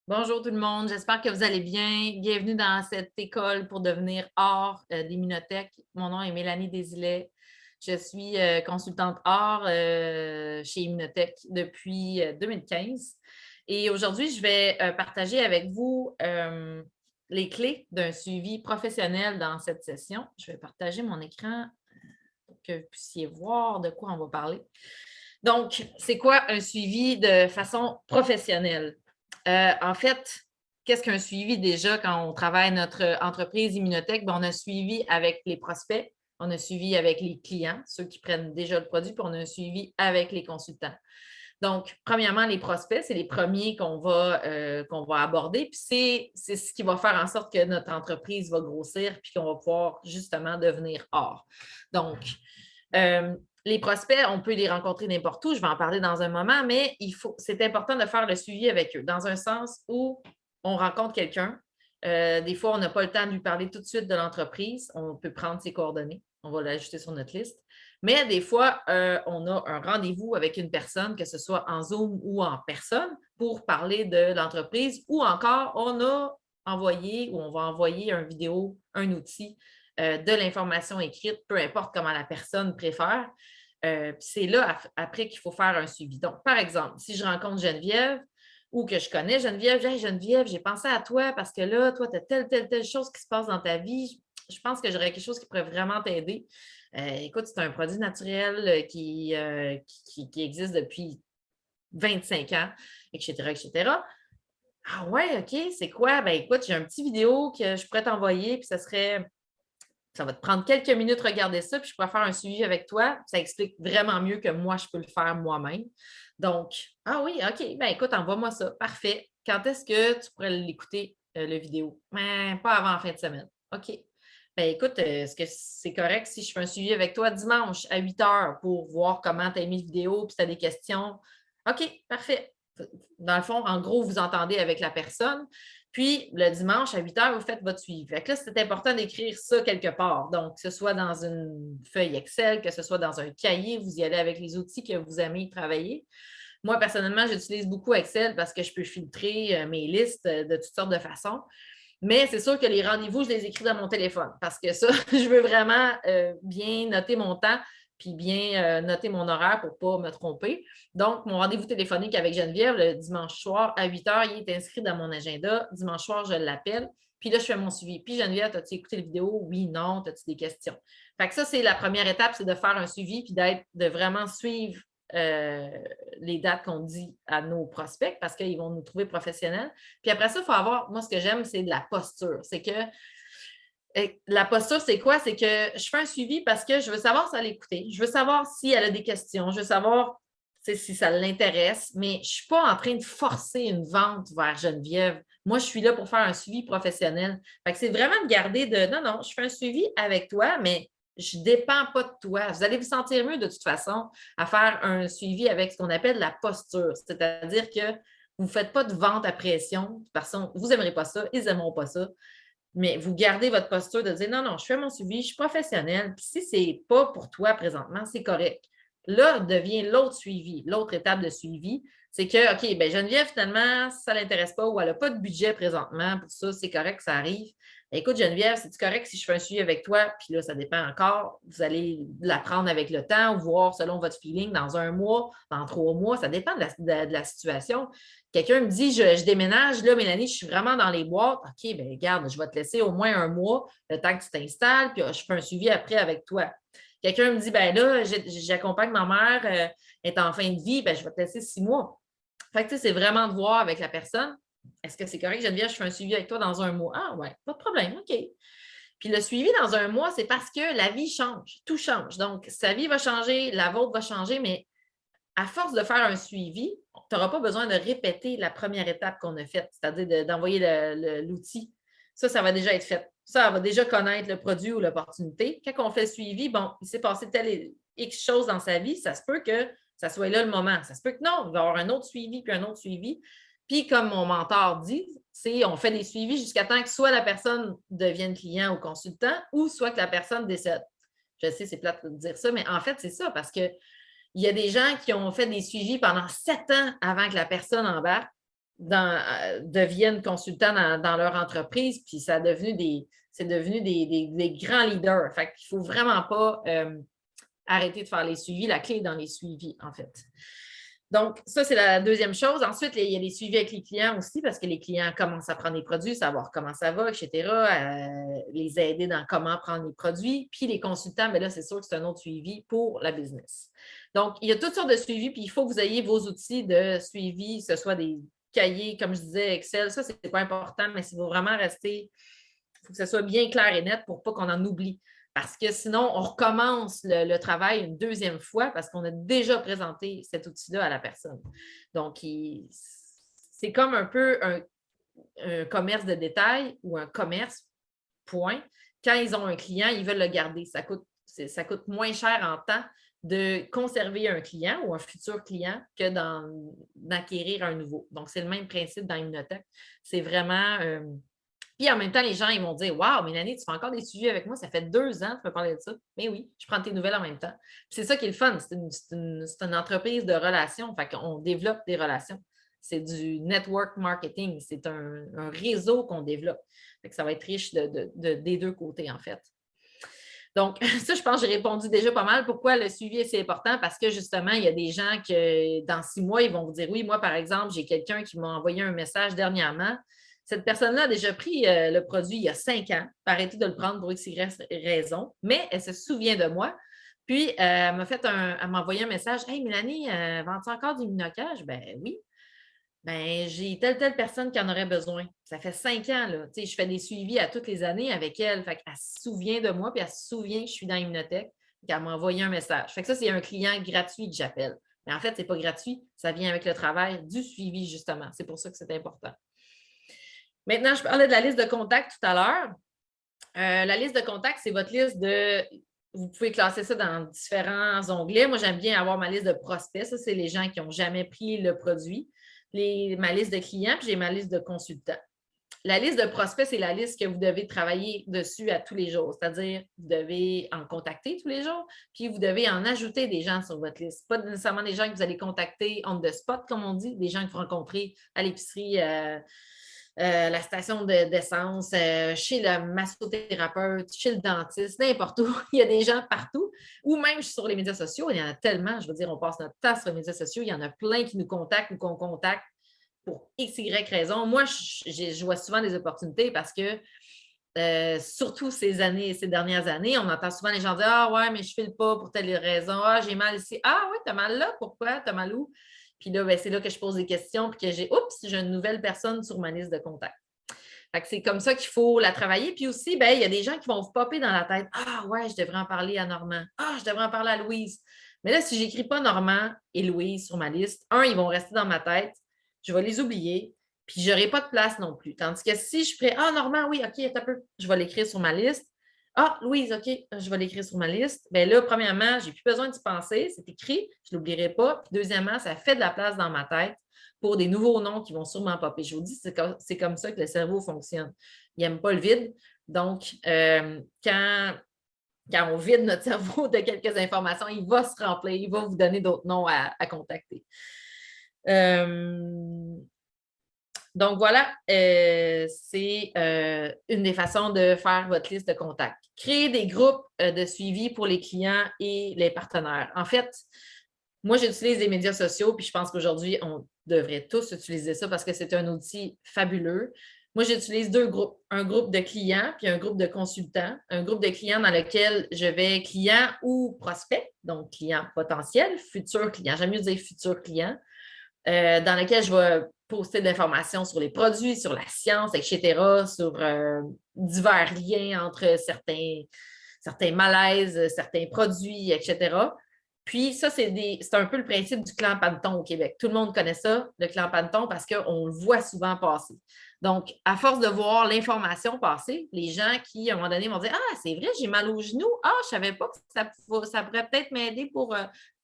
Bonjour tout le monde, j'espère que vous allez bien. Bienvenue dans cette école pour devenir hors d'Immunotech. Mon nom est Mélanie Desilets. Je suis consultante hors chez Immunotech depuis 2015. Et aujourd'hui, je vais partager avec vous les clés d'un suivi professionnel dans cette session. Je vais partager mon écran pour que vous puissiez voir de quoi on va parler. Donc, c'est quoi un suivi de façon professionnelle? En fait, qu'est-ce qu'un suivi déjà quand on travaille notre entreprise Immunotech? Ben, on a suivi avec les prospects, on a suivi avec les clients, ceux qui prennent déjà le produit, puis on a un suivi avec les consultants. Donc, premièrement, les prospects, c'est les premiers qu'on va aborder, puis c'est ce qui va faire en sorte que notre entreprise va grossir, puis qu'on va pouvoir justement devenir or. Donc, euh, les prospects, on peut les rencontrer n'importe où, je vais en parler dans un moment, mais c'est important de faire le suivi avec eux, dans un sens où on rencontre quelqu'un. Des fois, on n'a pas le temps de lui parler tout de suite de l'entreprise. On peut prendre ses coordonnées, on va l'ajouter sur notre liste. Mais des fois, on a un rendez-vous avec une personne, que ce soit en Zoom ou en personne, pour parler de l'entreprise, ou encore, on a envoyé ou on va envoyer une vidéo, un outil de l'information écrite, peu importe comment la personne préfère. C'est là, après, qu'il faut faire un suivi. Donc, par exemple, si je rencontre Geneviève ou que je connais Geneviève, hey, Geneviève, j'ai pensé à toi parce que là, toi, tu as telle chose qui se passe dans ta vie. Je pense que j'aurais quelque chose qui pourrait vraiment t'aider. Écoute, c'est un produit naturel qui existe depuis 25 ans, etc., etc. Ah ouais, OK, c'est quoi? Ben écoute, j'ai un petit vidéo que je pourrais t'envoyer, puis ça va te prendre quelques minutes de regarder ça, puis je pourrais faire un suivi avec toi. Ça explique vraiment mieux que moi, je peux le faire moi-même. Donc, ah oui, OK, ben écoute, envoie-moi ça. Parfait. Quand est-ce que tu pourrais l'écouter, le vidéo? Ben, pas avant la fin de semaine. OK. Ben écoute, est-ce que c'est correct si je fais un suivi avec toi dimanche à 8 heures pour voir comment tu as aimé la vidéo, puis si tu as des questions? OK, parfait. Dans le fond, en gros, vous entendez avec la personne. Puis, le dimanche à 8 heures, vous faites votre suivi. Fait que là, c'est important d'écrire ça quelque part. Donc, que ce soit dans une feuille Excel, que ce soit dans un cahier, vous y allez avec les outils que vous aimez travailler. Moi, personnellement, j'utilise beaucoup Excel parce que je peux filtrer mes listes de toutes sortes de façons. Mais c'est sûr que les rendez-vous, je les écris dans mon téléphone parce que ça, je veux vraiment bien noter mon temps puis bien noter mon horaire pour ne pas me tromper. Donc, mon rendez-vous téléphonique avec Geneviève le dimanche soir à 8 heures, il est inscrit dans mon agenda. Dimanche soir, je l'appelle. Puis là, je fais mon suivi. Puis Geneviève, as-tu écouté la vidéo? Oui, non. As-tu des questions? Fait que ça, c'est la première étape, c'est de faire un suivi puis de vraiment suivre euh, les dates qu'on dit à nos prospects parce qu'ils vont nous trouver professionnels. Puis après ça, il faut avoir, moi, ce que j'aime, c'est de la posture. C'est que la posture, c'est quoi? C'est que je fais un suivi parce que je veux savoir si elle a écouté. Je veux savoir si elle a des questions. Je veux savoir si ça l'intéresse, mais je ne suis pas en train de forcer une vente vers Geneviève. Moi, je suis là pour faire un suivi professionnel. Fait que c'est vraiment de garder de non, non, je fais un suivi avec toi, mais je ne dépends pas de toi. Vous allez vous sentir mieux de toute façon à faire un suivi avec ce qu'on appelle la posture. C'est-à-dire que vous ne faites pas de vente à pression. De toute façon, vous n'aimerez pas ça, ils n'aimeront pas ça. Mais vous gardez votre posture de dire non, non, je fais mon suivi, je suis professionnelle. Puis si ce n'est pas pour toi présentement, c'est correct. Là devient l'autre suivi, l'autre étape de suivi, c'est que, OK, bien Geneviève, finalement, ça ne l'intéresse pas ou elle n'a pas de budget présentement pour ça, c'est correct, ça arrive. Bien, écoute, Geneviève, c'est correct si je fais un suivi avec toi, puis là, ça dépend encore. Vous allez l'apprendre avec le temps, voir selon votre feeling dans un mois, dans 3 mois, ça dépend de la situation. Quelqu'un me dit, je déménage, là, Mélanie, je suis vraiment dans les boîtes. OK, bien, regarde, je vais te laisser au moins un mois, le temps que tu t'installes, puis je fais un suivi après avec toi. Quelqu'un me dit, ben là, j'accompagne ma mère, elle est en fin de vie, ben, je vais te laisser 6 mois. Fait que, tu sais, c'est vraiment de voir avec la personne. Est-ce que c'est correct, Geneviève, je fais un suivi avec toi dans un mois? Ah, ouais, pas de problème, OK. Puis le suivi dans un mois, c'est parce que la vie change, tout change. Donc, sa vie va changer, la vôtre va changer, mais à force de faire un suivi, tu n'auras pas besoin de répéter la première étape qu'on a faite, c'est-à-dire d'envoyer l'outil. Ça va déjà être fait. Ça, elle va déjà connaître le produit ou l'opportunité. Quand on fait le suivi, bon, il s'est passé telle X chose dans sa vie, ça se peut que ça soit là le moment. Ça se peut que non, il va y avoir un autre suivi, puis un autre suivi. Puis, comme mon mentor dit, c'est on fait des suivis jusqu'à temps que soit la personne devienne client ou consultant, ou soit que la personne décède. Je sais, c'est plate de dire ça, mais en fait, c'est ça, parce que il y a des gens qui ont fait des suivis pendant 7 ans avant que la personne embarque. deviennent consultants dans leur entreprise, puis c'est devenu des grands leaders. Fait qu'il ne faut vraiment pas arrêter de faire les suivis. La clé est dans les suivis, en fait. Donc, ça, c'est la deuxième chose. Ensuite, il y a les suivis avec les clients aussi, parce que les clients commencent à prendre les produits, savoir comment ça va, etc., les aider dans comment prendre les produits. Puis les consultants, bien là, c'est sûr que c'est un autre suivi pour la business. Donc, il y a toutes sortes de suivis, puis il faut que vous ayez vos outils de suivi, que ce soit des cahiers, comme je disais, Excel. Ça, c'est pas important, mais il faut vraiment rester, il faut que ce soit bien clair et net pour pas qu'on en oublie. Parce que sinon, on recommence le travail une deuxième fois parce qu'on a déjà présenté cet outil-là à la personne. Donc, c'est comme un peu un commerce de détail ou un commerce, point. Quand ils ont un client, ils veulent le garder. Ça coûte moins cher en temps de conserver un client ou un futur client que d'acquérir un nouveau. Donc, c'est le même principe dans Immunotech. C'est vraiment... puis en même temps, les gens, ils vont dire waouh, Mélanie, tu fais encore des suivis avec moi, ça fait 2 ans que tu peux parler de ça. Mais oui, je prends tes nouvelles en même temps. Puis c'est ça qui est le fun. C'est une entreprise de relations. Fait qu'on développe des relations. C'est du network marketing. C'est un réseau qu'on développe. Fait que ça va être riche des deux côtés, en fait. Donc, ça, je pense que j'ai répondu déjà pas mal. Pourquoi le suivi est si important? Parce que justement, il y a des gens que dans 6 mois, ils vont vous dire oui, moi, par exemple, j'ai quelqu'un qui m'a envoyé un message dernièrement. Cette personne-là a déjà pris le produit il y a 5 ans, arrêté de le prendre pour X, Y raison, mais elle se souvient de moi. Puis, elle m'a envoyé un message. Hey, Mélanie, vends-tu encore du minocage? Ben oui. Ben, j'ai telle personne qui en aurait besoin. Ça fait 5 ans, là. Tu sais, je fais des suivis à toutes les années avec elle. Fait qu'elle se souvient de moi, puis elle se souvient que je suis dans Immunotech, qu'elle m'a envoyé un message. Fait que ça, c'est un client gratuit que j'appelle. Mais en fait, ce n'est pas gratuit. Ça vient avec le travail du suivi, justement. C'est pour ça que c'est important. Maintenant, je parlais de la liste de contacts tout à l'heure. La liste de contacts, c'est votre liste de. Vous pouvez classer ça dans différents onglets. Moi, j'aime bien avoir ma liste de prospects. Ça, c'est les gens qui n'ont jamais pris le produit. Ma liste de clients, puis j'ai ma liste de consultants. La liste de prospects, c'est la liste que vous devez travailler dessus à tous les jours. C'est-à-dire, vous devez en contacter tous les jours, puis vous devez en ajouter des gens sur votre liste. Pas nécessairement des gens que vous allez contacter on the spot, comme on dit, des gens que vous rencontrez à l'épicerie, la station d'essence, chez le massothérapeute, chez le dentiste, n'importe où. Il y a des gens partout. Ou même sur les médias sociaux, il y en a tellement. Je veux dire, on passe notre temps sur les médias sociaux. Il y en a plein qui nous contactent ou qu'on contacte pour X, Y raison. Moi, je vois souvent des opportunités parce que surtout ces dernières années, on entend souvent les gens dire ah ouais, mais je ne file pas pour telle raison. Ah, j'ai mal ici. Ah oui, tu as mal là. Pourquoi? Tu as mal où? Puis là, ben, c'est là que je pose des questions puis que j'ai une nouvelle personne sur ma liste de contacts. Fait que c'est comme ça qu'il faut la travailler. Puis aussi, ben, il y a des gens qui vont vous popper dans la tête. Ah ouais, je devrais en parler à Normand. Ah, je devrais en parler à Louise. Mais là, si je n'écris pas Normand et Louise sur ma liste, ils vont rester dans ma tête. Je vais les oublier. Puis je n'aurai pas de place non plus. Tandis que si je ferais Normand, oui, OK, un peu, je vais l'écrire sur ma liste. Ah, Louise, OK, je vais l'écrire sur ma liste. Bien là, premièrement, je n'ai plus besoin d'y penser. C'est écrit, je ne l'oublierai pas. Puis deuxièmement, ça fait de la place dans ma tête pour des nouveaux noms qui vont sûrement popper. Je vous dis, c'est comme ça que le cerveau fonctionne. Il n'aime pas le vide. Donc, quand on vide notre cerveau de quelques informations, il va se remplir, il va vous donner d'autres noms à contacter. Donc voilà, c'est une des façons de faire votre liste de contacts. Créer des groupes de suivi pour les clients et les partenaires. En fait, moi, j'utilise les médias sociaux, puis je pense qu'aujourd'hui, on devrait tous utiliser ça parce que c'est un outil fabuleux. Moi, j'utilise 2 groupes, un groupe de clients puis un groupe de consultants. Un groupe de clients dans lequel je vais clients ou prospects, donc clients potentiels, futurs clients, j'aime mieux dire futurs clients, dans lequel je vais poster de l'information sur les produits, sur la science, etc., sur divers liens entre certains malaises, certains produits, etc. Puis ça, c'est un peu le principe du clan Panton au Québec. Tout le monde connaît ça, le clan Panton, parce qu'on le voit souvent passer. Donc, à force de voir l'information passer, les gens qui, à un moment donné, vont dire « Ah, c'est vrai, j'ai mal au genou. Ah, je ne savais pas que ça pourrait peut-être m'aider pour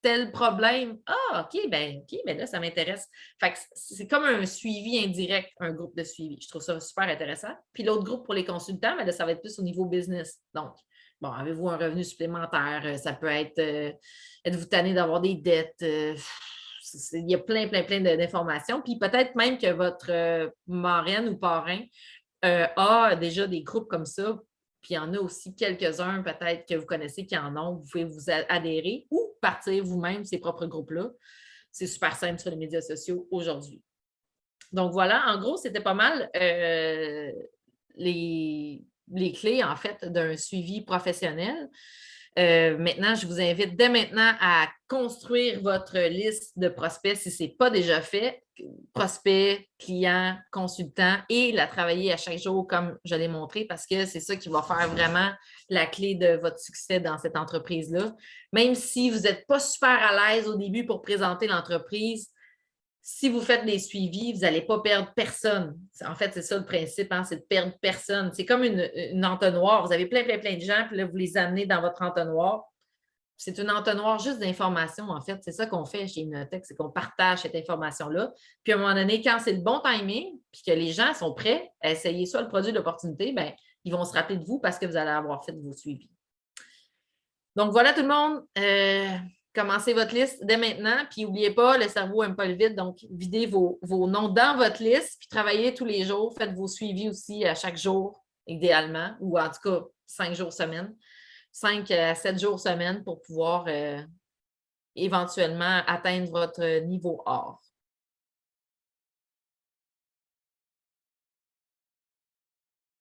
tel problème. Ah, OK, ben là, ça m'intéresse. » Fait que c'est comme un suivi indirect, un groupe de suivi. Je trouve ça super intéressant. Puis l'autre groupe pour les consultants, ben là, ça va être plus au niveau business. Donc, bon, avez-vous un revenu supplémentaire? Ça peut être, êtes-vous tanné d'avoir des dettes? il y a plein d'informations. Puis peut-être même que votre marraine ou parrain a déjà des groupes comme ça. Puis il y en a aussi quelques-uns peut-être que vous connaissez qui en ont. Vous pouvez vous adhérer ou partir vous-même ces propres groupes-là. C'est super simple sur les médias sociaux aujourd'hui. Donc voilà, en gros, c'était pas mal les clés, en fait, d'un suivi professionnel. Maintenant, je vous invite dès maintenant à construire votre liste de prospects si ce n'est pas déjà fait. Prospects, clients, consultants et la travailler à chaque jour comme je l'ai montré parce que c'est ça qui va faire vraiment la clé de votre succès dans cette entreprise-là. Même si vous n'êtes pas super à l'aise au début pour présenter l'entreprise, si vous faites des suivis, vous n'allez pas perdre personne. En fait, c'est ça le principe, hein, c'est de perdre personne. C'est comme une entonnoir. Vous avez plein de gens, puis là, vous les amenez dans votre entonnoir. C'est une entonnoir juste d'informations, en fait. C'est ça qu'on fait chez Immunotech, c'est qu'on partage cette information-là. Puis à un moment donné, quand c'est le bon timing, puis que les gens sont prêts à essayer soit le produit de l'opportunité, bien, ils vont se rappeler de vous parce que vous allez avoir fait vos suivis. Donc voilà tout le monde. Commencez votre liste dès maintenant. Puis n'oubliez pas, le cerveau n'aime pas le vide. Donc, videz vos noms dans votre liste, puis travaillez tous les jours. Faites vos suivis aussi à chaque jour, idéalement, ou en tout cas 5 jours semaine. 5 à 7 jours semaine pour pouvoir éventuellement atteindre votre niveau or.